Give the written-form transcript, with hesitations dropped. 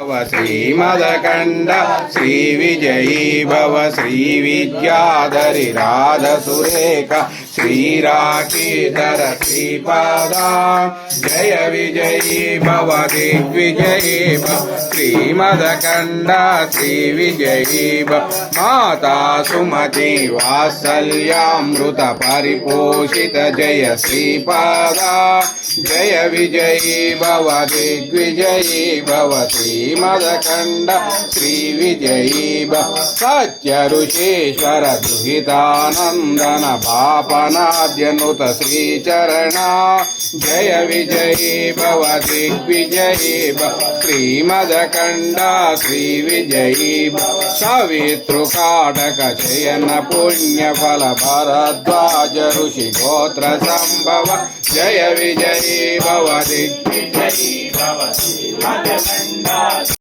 श्रीमदकण्ड श्रीविजयी भव श्रीविद्याधरी राधसुरेख श्रीराकीधर श्रीपादा जय विजयी भव दिग्विजयी भव श्रीमदकण्ड श्रीविजयी भव माता सुमति वात्सल्यामृत परिपोषित जय श्रीपादा जय विजयी भव दिग्विजयी भव श्रीमदकण्ड श्रीविजयी भव सत्य ऋषीश्वर दुहितानन्दन पापनाद्यनुत श्रीचरणा जय विजयी भव दिग्विजयी भव श्रीमदकण्ड श्रीविजयी भव सवितृकाटक शयन पुण्यफल भरद्वाज ऋषि गोत्र संभव जय विजयी भव दिग्विजयी भव श्रीमदकण्ड।